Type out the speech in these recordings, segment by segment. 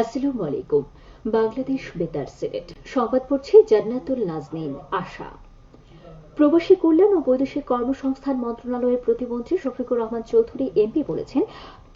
আসসালামু আলাইকুম। বাংলাদেশ বেতার সিলেট সংবাদ পড়ছি জান্নাতুল নাজনীন আশা। প্রবাসী কল্যাণ ও বৈদেশিক কর্মসংস্থান মন্ত্রণালয়ের প্রতিমন্ত্রী শফিকুর রহমান চৌধুরী এমপি বলেছেন,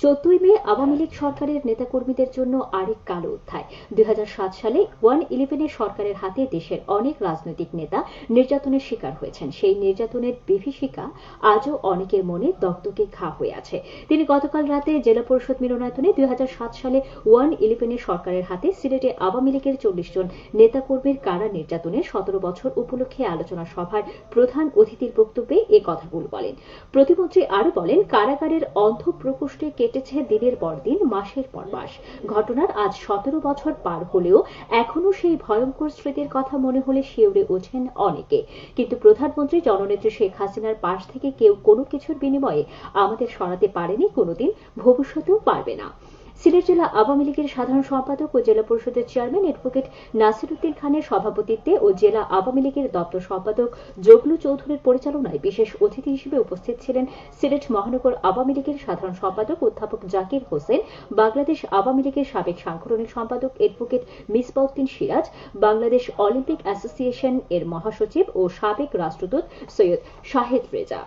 14 মে আওয়ামী লীগ সরকারের নেতাকর্মীদের জন্য আরেক কালো অধ্যায়। 2007 সালে 1-11 সরকারের হাতে দেশের অনেক রাজনৈতিক নেতা নির্যাতনের শিকার হয়েছেন। সেই নির্যাতনের বিভীষিকা আজও অনেকের মনে দগদগে ঘা হয়ে আছে। তিনি গতকাল রাতে জেলা পরিষদ মিলনায়তনে 2007 সালে 1-11 সরকারের হাতে সিলেটে আওয়ামী লীগের 40 জন নেতাকর্মীর কারা নির্যাতনের 17 বছর উপলক্ষে আলোচনা সভার প্রধান অতিথির বক্তব্যে এ কথাগুলো বলেন। প্রতিমন্ত্রী আরো বলেন, কারাগারের অন্ধ প্রকোষ্ঠে কেটেছে দিনের পর দিন, মাসের পর মাস। ঘটনার আজ 17 বছর পার হলেও এখনো সেই ভয়ঙ্কর স্মৃতির কথা মনে হলে শিউরে ওঠেন অনেকে। কিন্তু প্রধানমন্ত্রী জননেত্রী শেখ হাসিনার পাশ থেকে কেউ কোনো কিছুর বিনিময়ে আমাদের সরাতে পারেনি, কোনোদিন ভবিষ্যতেও পারবে না। সিলেট জেলা আওয়ামী লীগের সাধারণ সম্পাদক ও জেলা পরিষদের চেয়ারম্যান অ্যাডভোকেট নাসির উদ্দিন খানের সভাপতিত্বে ও জেলা আওয়ামী লীগের দপ্তর সম্পাদক জগলু চৌধুরীর পরিচালনায় বিশেষ অতিথি হিসেবে উপস্থিত ছিলেন সিলেট মহানগর আওয়ামী লীগের সাধারণ সম্পাদক অধ্যাপক জাকির হোসেন, বাংলাদেশ আওয়ামী লীগের সাবেক সাংগঠনিক সম্পাদক advocate Misbauddin Siraj, Bangladesh Olympic association এর মহাসচিব ও সাবেক রাষ্ট্রদূত সৈয়দ শাহেদ রেজা।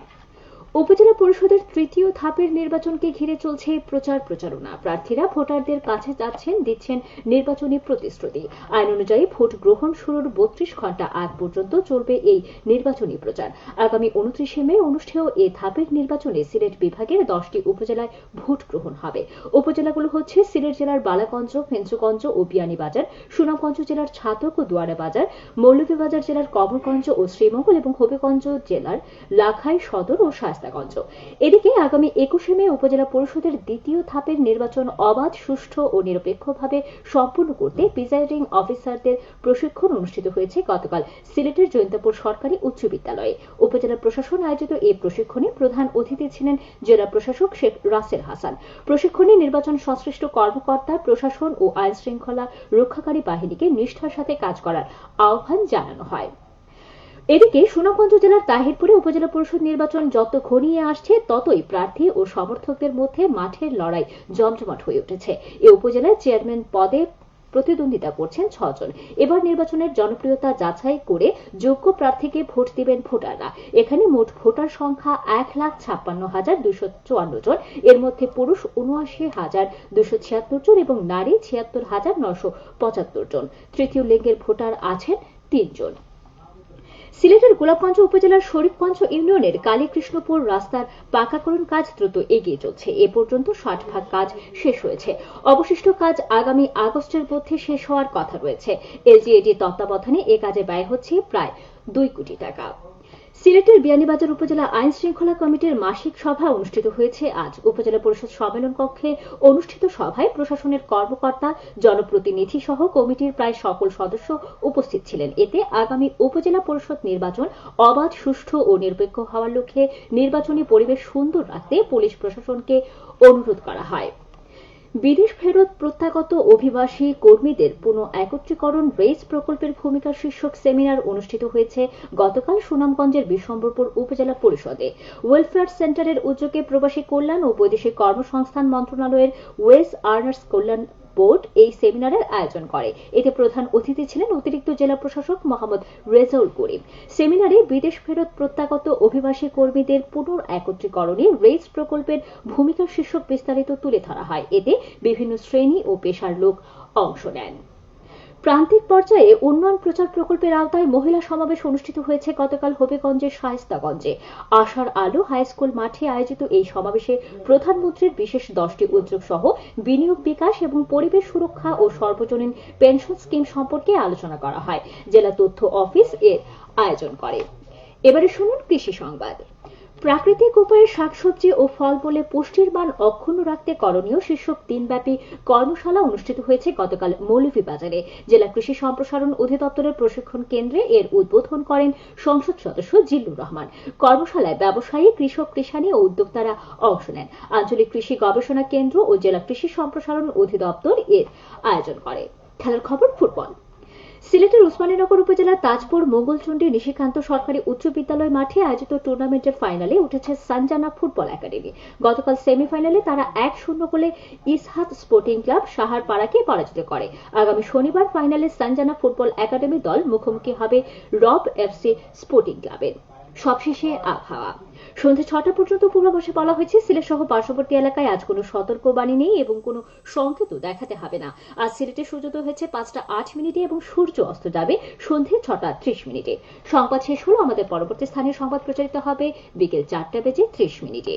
উপজেলা পরিষদের তৃতীয় ধাপের নির্বাচনকে ঘিরে চলছে প্রচার প্রচারণা। প্রার্থীরা ভোটারদের কাছে যাচ্ছেন, দিচ্ছেন নির্বাচনী প্রতিশ্রুতি। আইন অনুযায়ী ভোট গ্রহণ শুরুর 32 ঘণ্টা আগ পর্যন্ত চলবে এই নির্বাচনী প্রচার। আগামী 29 মে অনুষ্ঠেয় এ ধাপের নির্বাচনে সিলেট বিভাগের 10টি উপজেলায় ভোট গ্রহণ হবে। উপজেলাগুলো হচ্ছে সিলেট জেলার বালাগঞ্জ, ফেঞ্চুগঞ্জ ও বিয়ানীবাজার, সুনামগঞ্জ জেলার ছাতক ও দুয়ারা বাজার, মৌলভীবাজার জেলার কমলগঞ্জ ও শ্রীমঙ্গল এবং হবিগঞ্জ জেলার লাখাই সদর ও এদিকে আগামী 21 মে উপজেলা পরিষদের দ্বিতীয় ধাপের নির্বাচন অবাধ, সুষ্ঠু ও নিরপেক্ষভাবে সম্পন্ন করতে প্রিজাইডিং অফিসারদের প্রশিক্ষণ অনুষ্ঠিত হয়েছে গতকাল সিলেটের জৈন্তাপুর সরকারি উচ্চ বিদ্যালয়ে। উপজেলা প্রশাসন আয়োজিত এই প্রশিক্ষণে প্রধান অতিথি ছিলেন জেলা প্রশাসক শেখ রাসেল হাসান। প্রশিক্ষণে নির্বাচন সংশ্লিষ্ট কর্মকর্তা, প্রশাসন ও আইন শৃঙ্খলা রক্ষাকারী বাহিনীকে নিষ্ঠার সাথে কাজ করার আহ্বান জানানো হয়। এদিকে সুনামগঞ্জ জেলার তাহিরপুরে উপজেলা পরিষদ নির্বাচন যত ঘনিয়ে আসছে ততই প্রার্থী ও সমর্থকদের মধ্যে মাঠের লড়াই জমজমাট হয়ে উঠেছে। এ উপজেলায় চেয়ারম্যান পদে প্রতিদ্বন্দ্বিতা করছেন 6 জন। এবার নির্বাচনের জনপ্রিয়তা যাচাই করে যোগ্য প্রার্থীকে ভোট দিবেন ভোটাররা। এখানে মোট ভোটার সংখ্যা 1,56,254 জন। এর মধ্যে পুরুষ 79,276 জন এবং নারী 76,975 জন। তৃতীয় লিঙ্গের ভোটার আছেন 3 জন। সিলেটের গোলাপগঞ্জ উপজেলার শরীফগঞ্জ ইউনিয়নের কালীকৃষ্ণপুর রাস্তার পাকাকরণ কাজ দ্রুত এগিয়ে চলছে। এ পর্যন্ত 60% কাজ শেষ হয়েছে। অবশিষ্ট কাজ আগামী আগস্টের মধ্যে শেষ হওয়ার কথা রয়েছে। এলজিএডির তত্ত্বাবধানে এ কাজে ব্যয় হচ্ছে প্রায় 2 কোটি টাকা। সিলেটের বিয়ানীবাজার উপজেলা আইন শৃঙ্খলা কমিটির মাসিক সভা অনুষ্ঠিত হয়েছে আজ। উপজেলা পরিষদ সম্মেলন কক্ষে অনুষ্ঠিত সভায় প্রশাসনের কর্মকর্তা, জনপ্রতিনিধি সহ কমিটির প্রায় সকল সদস্য উপস্থিত ছিলেন। এতে আগামী উপজেলা পরিষদ নির্বাচন অবাধ, সুষ্ঠু ও নিরপেক্ষ হওয়ার লক্ষ্যে নির্বাচনী পরিবেশ সুন্দর রাখতে পুলিশ প্রশাসনকে অনুরোধ করা হয়। বিদেশ ফেরত প্রত্যাগত অভিবাসী কর্মীদের পুনঃ একত্রীকরণ রেস প্রকল্পের ভূমিকা শীর্ষক সেমিনার অনুষ্ঠিত হয়েছে গতকাল সুনামগঞ্জের বিশ্বম্বরপুর উপজেলা পরিষদে। ওয়েলফেয়ার সেন্টারের উদ্যোগে প্রবাসী কল্যাণ ও বৈদেশিক কর্মসংস্থান মন্ত্রণালয়ের ওয়েজ আর্নার্স কল্যাণ বোর্ড এই সেমিনারের আয়োজন করে। এতে প্রধান অতিথি ছিলেন অতিরিক্ত জেলা প্রশাসক মোহাম্মদ রেজাউল করিম। সেমিনারে বিদেশ ফেরত প্রত্যাগত অভিবাসী কর্মীদের পুনঃ একত্রীকরণে রেস প্রকল্পের ভূমিকা শীর্ষক বিস্তারিত তুলে ধরা হয়। এতে বিভিন্ন শ্রেণী ও পেশার লোক অংশ নেন। প্রান্তিক পর্যায়ে উন্নয়ন প্রচার প্রকল্পের আওতায় মহিলা সমাবেশ অনুষ্ঠিত হয়েছে গতকাল হবিগঞ্জের শায়েস্তাগঞ্জে। আশার আলো হাই স্কুল মাঠে আয়োজিত এই সমাবেশে প্রধানমন্ত্রীর বিশেষ 10টি উদ্যোগ সহ বিনিয়োগ, বিকাশ এবং পরিবেশ সুরক্ষা ও সর্বজনীন পেনশন স্কিম সম্পর্কে আলোচনা করা হয়। জেলা তথ্য অফিস এর আয়োজন করে। এবারে শুনুন কৃষি সংবাদ। প্রাকৃতিক উপায়ে শাকসবজি ও ফল বলে পুষ্টির মান অক্ষুণ্ণ রাখতে করণীয় শীর্ষক দিনব্যাপী কর্মশালা অনুষ্ঠিত হয়েছে গতকাল মৌলভীবাজারে। জেলা কৃষি সম্প্রসারণ অধিদপ্তরের প্রশিক্ষণ কেন্দ্রে এর উদ্বোধন করেন সংসদ সদস্য জিল্লুর রহমান। কর্মশালায় ব্যবসায়ী, কৃষক, কৃষানী ও উদ্যোক্তারা অংশ নেন। আঞ্চলিক কৃষি গবেষণা কেন্দ্র ও জেলা কৃষি সম্প্রসারণ অধিদপ্তর এর আয়োজন করে। খেলার খবর ফুটবল। সিলেটের উসমানীনগর উপজেলার তাজপুর মোগলচন্ডী নিশিকান্ত সরকারি উচ্চ বিদ্যালয় মাঠে আয়োজিত টুর্নামেন্টের ফাইনালে উঠেছে সানজানা ফুটবল একাডেমি। গতকাল সেমিফাইনালে তারা 1-0 গোলে ইসহাত স্পোর্টিং ক্লাব সাহারপাড়াকে পরাজিত করে। আগামী শনিবার ফাইনালে সানজানা ফুটবল একাডেমি দল মুখোমুখি হবে রব এফসি স্পোর্টিং ক্লাবের। সবশেষে আবহাওয়া। সন্ধ্যা 6টা পর্যন্ত পূর্বাভাসে বলা হয়েছে সিলেট সহ পার্শ্ববর্তী এলাকায় আজ কোনো সতর্কবাণী নেই এবং কোনো সংকেত দেখাতে হবে না। আজ সিলেটে সূর্যোদয় হয়েছে 5টা 8 মিনিটে এবং সূর্য অস্ত যাবে সন্ধ্যে 6টা 30 মিনিটে। সংবাদ শেষ হলো। আমাদের পরবর্তী স্থানীয় সংবাদ প্রচারিত হবে বিকেল 4টা বেজে 30 মিনিটে।